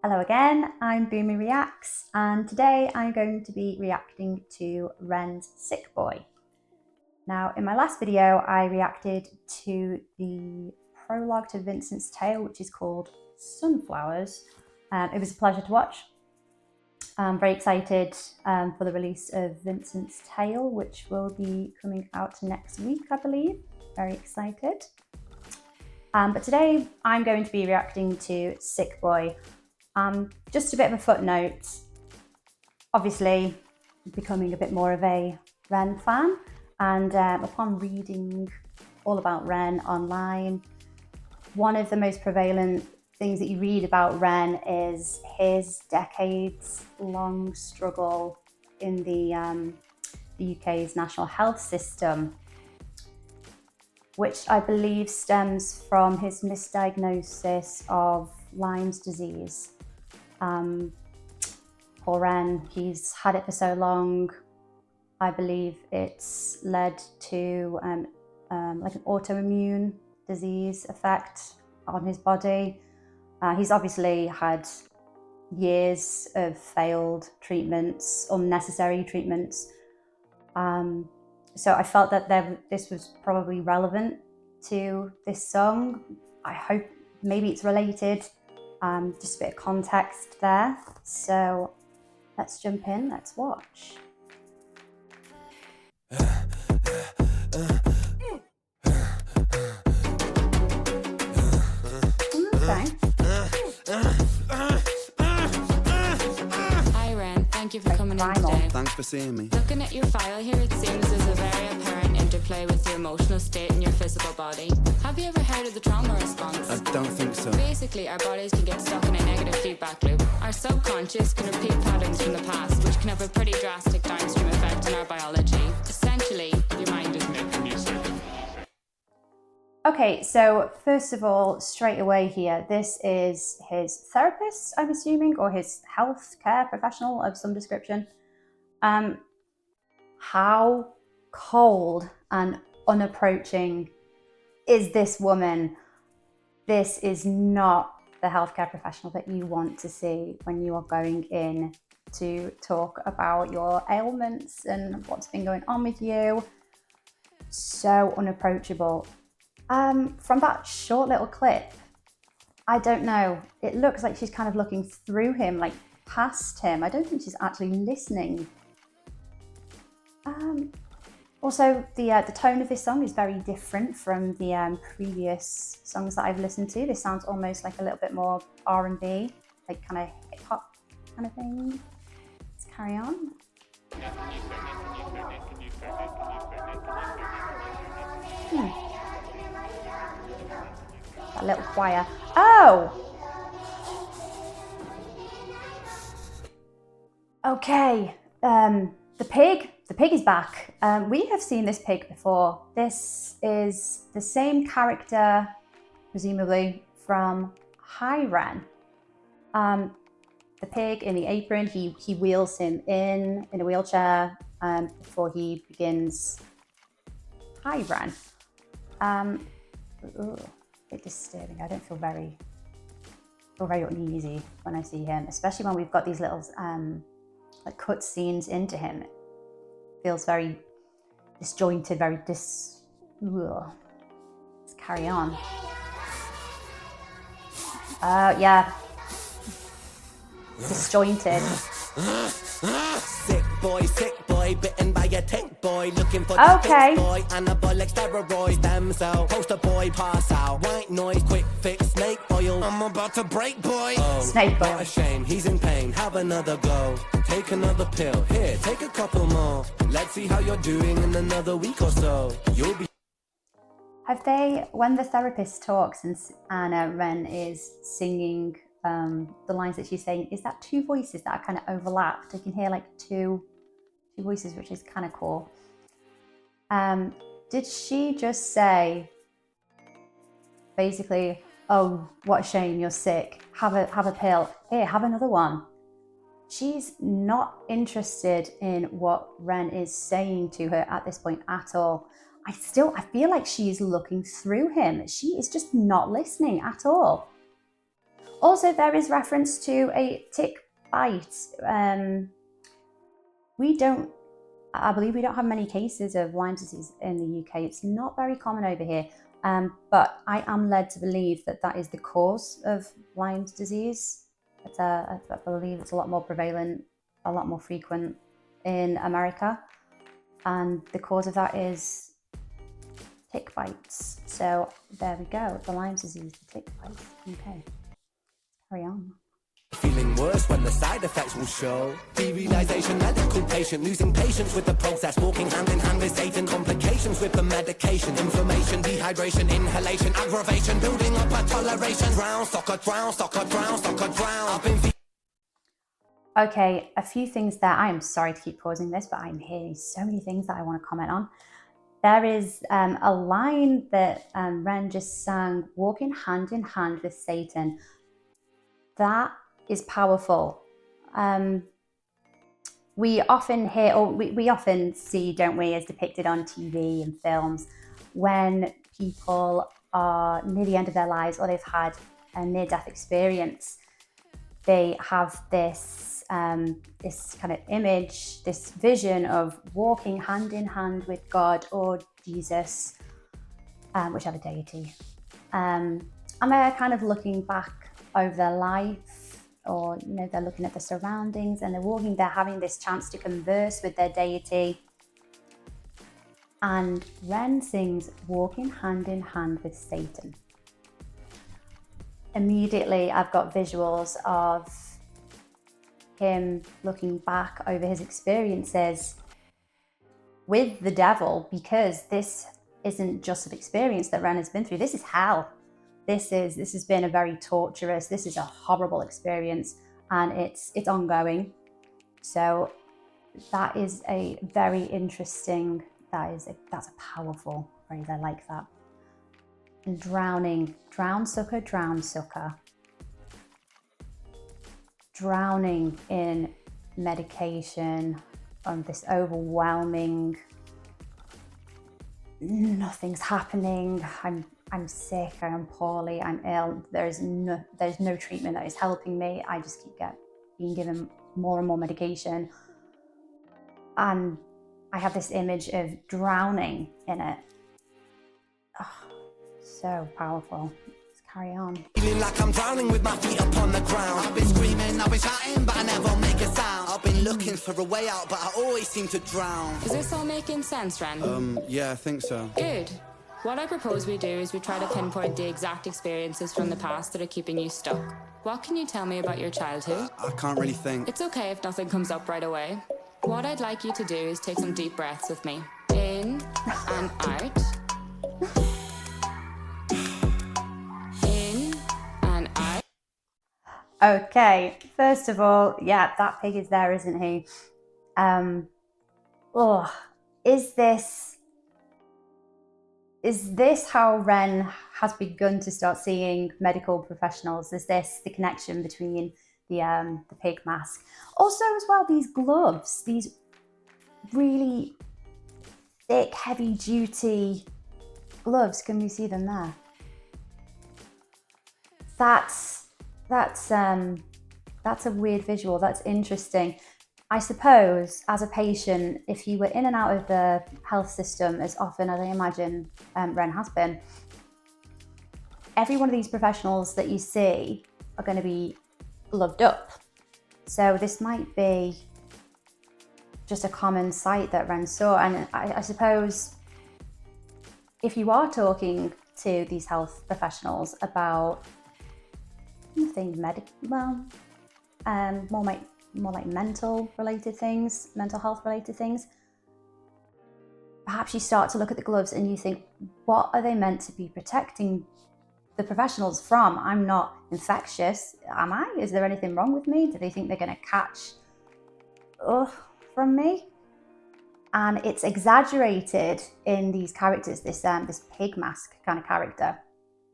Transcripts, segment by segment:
Hello again, I'm Boomy Reacts, and today I'm going to be reacting to Ren's Sick Boi. Now, in my last video, I reacted to the prologue to Vincent's tale, which is called Sunflowers. It was a pleasure to watch. I'm very excited for the release of Vincent's tale, which will be coming out next week, I believe. Very excited. But today I'm going to be reacting to Sick Boi. Just a bit of a footnote, obviously becoming a bit more of a Ren fan, and upon reading all about Ren online, one of the most prevalent things that you read about Ren is his decades-long struggle in the UK's national health system, which I believe stems from his misdiagnosis of Lyme's disease. Poor Ren, he's had it for so long. I believe it's led to like an autoimmune disease effect on his body. He's obviously had years of failed treatments, unnecessary treatments. So I felt that this was probably relevant to this song. I hope maybe it's related. Just a bit of context there. So let's jump in, let's watch. Okay. Hi Ren, thank you for coming in today. Thanks for seeing me. Looking at your file here, it seems there's a very apparent interplay with your emotional state and your physical body. Have you ever heard of the trauma response? I don't think so. Basically, our bodies can get stuck in a negative feedback loop. Our subconscious can repeat patterns from the past, which can have a pretty drastic downstream effect on our biology. Essentially, your mind is making you sick. Okay, so first of all, straight away here, this is his therapist, I'm assuming, or his healthcare professional of some description. How cold and unapproaching is this woman? This is not the healthcare professional that you want to see when you are going in to talk about your ailments and what's been going on with you. So unapproachable. From that short little clip, I don't know, it looks like she's kind of looking through him, like past him. I don't think she's actually listening. Also, the tone of this song is very different from the previous songs that I've listened to. This sounds almost like a little bit more R&B, like kind of hip-hop kind of thing. Let's carry on. That little choir. Oh! Okay, the pig is back. We have seen this pig before. This is the same character, presumably, from Hi Ren. The pig in the apron, he wheels him in a wheelchair before he begins Hi Ren. A bit disturbing. I don't feel very uneasy when I see him, especially when we've got these little like cut scenes into him. It feels very disjointed, Let's carry on. Yeah. Disjointed. Sick boy, bitten by a tick boy, looking for Okay. the boy, anabolic steroids, damn cell, poster boy, pass out, white noise, quick fix, snake oil, I'm about to break, boy. Oh, Snake boy. what a shame, he's in pain, have another go, take another pill, here, take a couple more, let's see how you're doing in another week or so, you'll be... Have they, when the therapist talks and Ren is singing the lines that she's saying, is that two voices that are kind of overlapped? I can hear like two voices, which is kind of cool. Did she just say, basically, oh, what a shame, you're sick, have a pill, here, have another one? She's not interested in what Ren is saying to her at this point at all. I feel like she's looking through him. She is just not listening at all. Also, there is reference to a tick bite. I believe we don't have many cases of Lyme disease in the UK. It's not very common over here, but I am led to believe that that is the cause of Lyme disease. I believe it's a lot more prevalent, a lot more frequent in America, and the cause of that is tick bites. So there we go, the Lyme disease, the tick bites. Okay, carry on. Feeling worse when the side effects will show. Derealization, medical patient losing patience with the process, walking hand in hand with Satan. Complications with the medication, inflammation, dehydration, inhalation, aggravation, building up a toleration. Drown, soccer, drown, soccer, drown, soccer, drown. I've been Okay, a few things there. I am sorry to keep pausing this, but I'm hearing so many things that I want to comment on. There is a line that Ren just sang, walking hand in hand with Satan. That is powerful. We often hear, or we often see, don't we, as depicted on TV and films, when people are near the end of their lives or they've had a near-death experience, they have this this kind of image, this vision of walking hand in hand with God or Jesus, whichever deity, and they're kind of looking back over their life, or they're looking at the surroundings and they're walking, they're having this chance to converse with their deity. And Ren sings walking hand in hand with Satan. Immediately I've got visuals of him looking back over his experiences with the devil, because this isn't just an experience that Ren has been through. This is hell. This has been a very torturous, this is a horrible experience, and it's ongoing. So that is a very interesting, that's a powerful phrase. I like that. And drowning, drown sucker, drown sucker. Drowning in medication, this overwhelming, nothing's happening, I'm sick, I'm poorly, I'm ill, there's no treatment that is helping me, I just keep being given more and more medication, and I have this image of drowning in it. Oh, so powerful. Let's carry on. feeling like I'm drowning with my feet upon the ground. I've been screaming, I've been shouting, but I never make a sound. I've been looking for a way out, but I always seem to drown. Is this all making sense, Ren? Yeah, I think so. Good. What I propose we do is we try to pinpoint the exact experiences from the past that are keeping you stuck. What can you tell me about your childhood? I can't really think. It's okay if nothing comes up right away. What I'd like you to do is take some deep breaths with me. In and out. In and out. Okay, first of all, yeah, that pig is there, isn't he? Is this how Ren has begun to start seeing medical professionals? Is this the connection between the pig mask? Also, as well, these gloves, these really thick, heavy-duty gloves. Can we see them there? That's a weird visual. That's interesting. I suppose, as a patient, if you were in and out of the health system as often as I imagine Ren has been, every one of these professionals that you see are going to be gloved up. So this might be just a common sight that Ren saw. And I suppose if you are talking to these health professionals about things more like mental health related things, perhaps you start to look at the gloves and you think, what are they meant to be protecting the professionals from? I'm not infectious, am I? Is there anything wrong with me? Do they think they're going to catch from me? And it's exaggerated in these characters, this pig mask kind of character,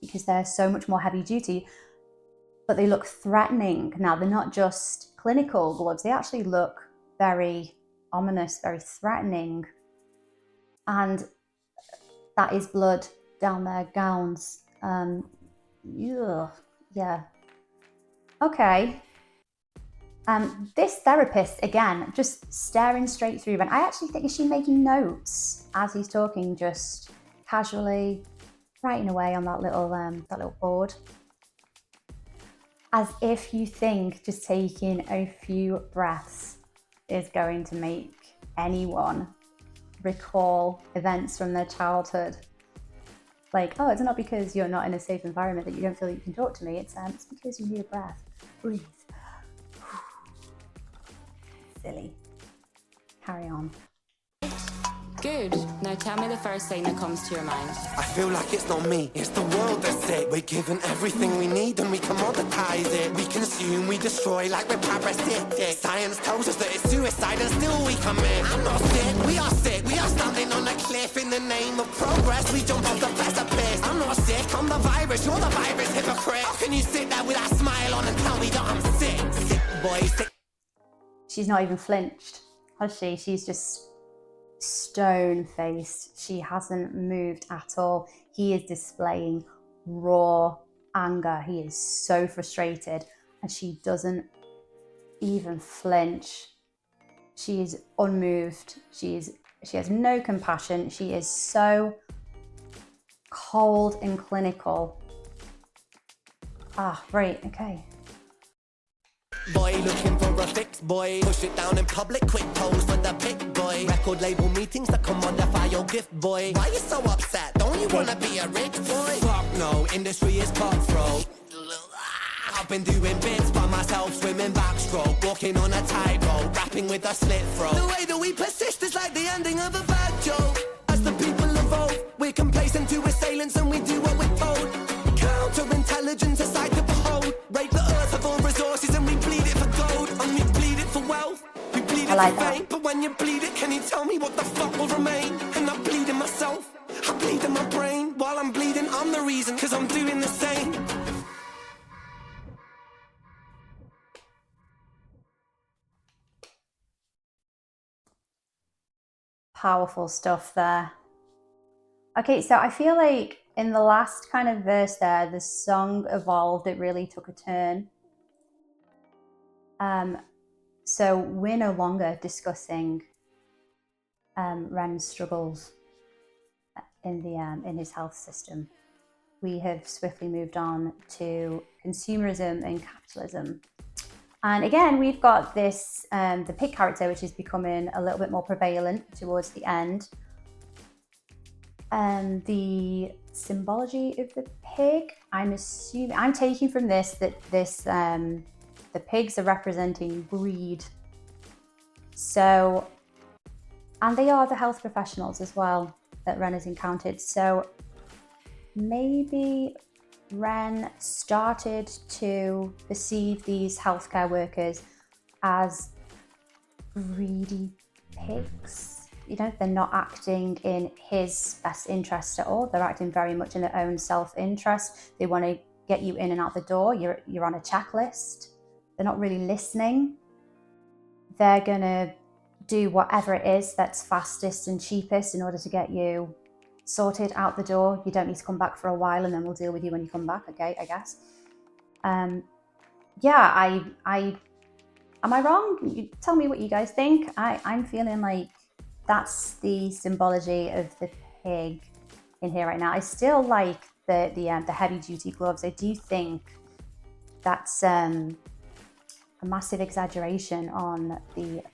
because they're so much more heavy duty, but they look threatening. Now, they're not just clinical gloves, they actually look very ominous, very threatening. And that is blood down their gowns. Yeah. okay. This therapist, again, just staring straight through Ren. I actually think, is she making notes as he's talking, just casually writing away on that little board? As if you think just taking a few breaths is going to make anyone recall events from their childhood. Like, oh, it's not because you're not in a safe environment that you don't feel that you can talk to me. It's because you need a breath. Breathe. Silly. Carry on. Good. Now tell me the first thing that comes to your mind. I feel like it's not me, it's the world that's sick. We're given everything we need and we commoditize it. We consume, we destroy like we're parasitic. Science tells us that it's suicide and still we commit. I'm not sick, we are sick. We are standing on a cliff in the name of progress. We jump off the precipice. I'm not sick, I'm the virus, you're the virus, hypocrite. How can you sit there with that smile on and tell me that I'm sick? Sick boy, sick. She's not even flinched, has she? She's just stone-faced. She hasn't moved at all. He is displaying raw anger. He is so frustrated, and she doesn't even flinch. She is unmoved. She has no compassion. She is so cold and clinical. Ah, right, okay. Boy looking for a fix, boy. Push it down in public, quick pose for the pic, boy. Record label meetings that commodify your gift, boy. Why you so upset? Don't you wanna be a rich boy? Fuck no, industry is cutthroat. I've been doing bits by myself, swimming backstroke, walking on a tightrope, rapping with a slit throat. The way that we persist is like the ending of a bad joke. As the people evolve, we're complacent to assailants and we do what we're told. Counterintelligence, a sight to behold. Rape the earth of all resources and we bleed it for gold. And we bleed it for wealth, we bleed it for fame. But when you bleed it, can you tell me what the fuck will remain? And I bleed in myself, I bleed in my brain. While I'm bleeding, I'm the reason, cause I'm doing the same. Powerful stuff there. Okay, so I feel like in the last kind of verse there, the song evolved. It really took a turn. So we're no longer discussing Ren's struggles in his health system. We have swiftly moved on to consumerism and capitalism. And again, we've got this, the pig character, which is becoming a little bit more prevalent towards the end. The symbology of the pig, I'm taking from this that the pigs are representing greed. So, and they are the health professionals as well that Ren has encountered. So maybe Ren started to perceive these healthcare workers as greedy pigs. You know, they're not acting in his best interest at all. They're acting very much in their own self-interest. They want to get you in and out the door. You're on a checklist. They're not really listening. They're gonna do whatever it is that's fastest and cheapest in order to get you sorted out the door. You don't need to come back for a while, and then we'll deal with you when you come back. Okay, I guess. Yeah, am I wrong? You tell me what you guys think. I'm feeling like that's the symbology of the pig in here right now. I still like the heavy duty gloves. I do think that's a massive exaggeration on the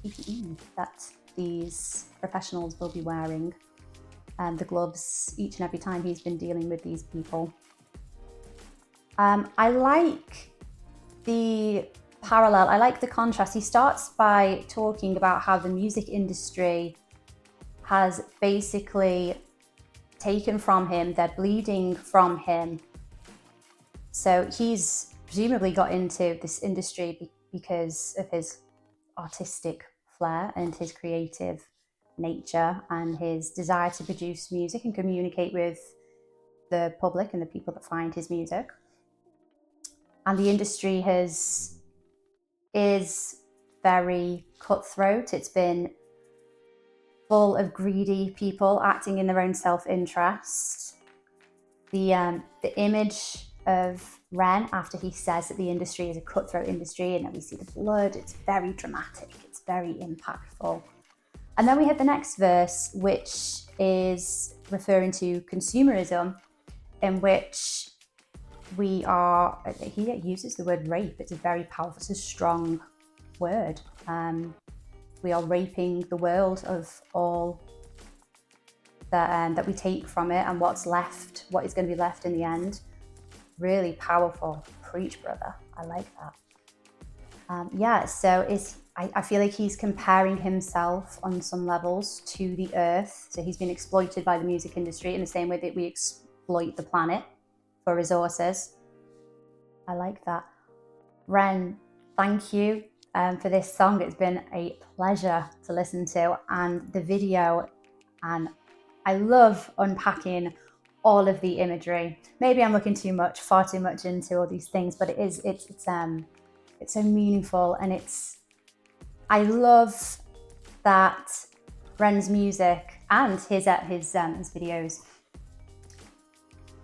PPE that these professionals will be wearing. The gloves each and every time he's been dealing with these people. I like the parallel. I like the contrast. He starts by talking about how the music industry has basically taken from him, they're bleeding from him. So he's presumably got into this industry because of his artistic flair and his creative nature and his desire to produce music and communicate with the public and the people that find his music. And the industry is very cutthroat. It's been full of greedy people acting in their own self-interest. The image of Ren after he says that the industry is a cutthroat industry and that we see the blood. It's very dramatic, it's very impactful. And then we have the next verse, which is referring to consumerism, in which he uses the word rape. It's a very powerful, it's a strong word. We are raping the world of all that we take from it and what's left, what is going to be left in the end. Really powerful. Preach, brother. I like that. So I feel like he's comparing himself on some levels to the earth. So he's been exploited by the music industry in the same way that we exploit the planet for resources. I like that. Ren, thank you for this song. It's been a pleasure to listen to, and the video, and I love unpacking all of the imagery. Maybe I'm looking far too much into all these things, but it's so meaningful, and I love that Ren's music and his videos,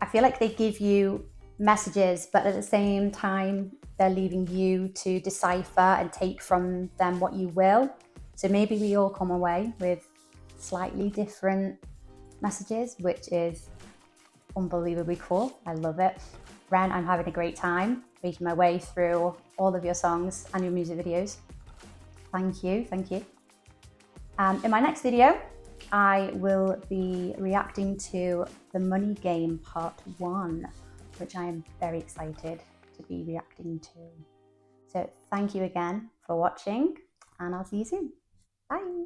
I feel like they give you messages, but at the same time, they're leaving you to decipher and take from them what you will. So maybe we all come away with slightly different messages, which is unbelievably cool. I love it. Ren, I'm having a great time making my way through all of your songs and your music videos. Thank you. In my next video, I will be reacting to The Money Game Part 1, which I am very excited to be reacting to. So thank you again for watching, and I'll see you soon. Bye.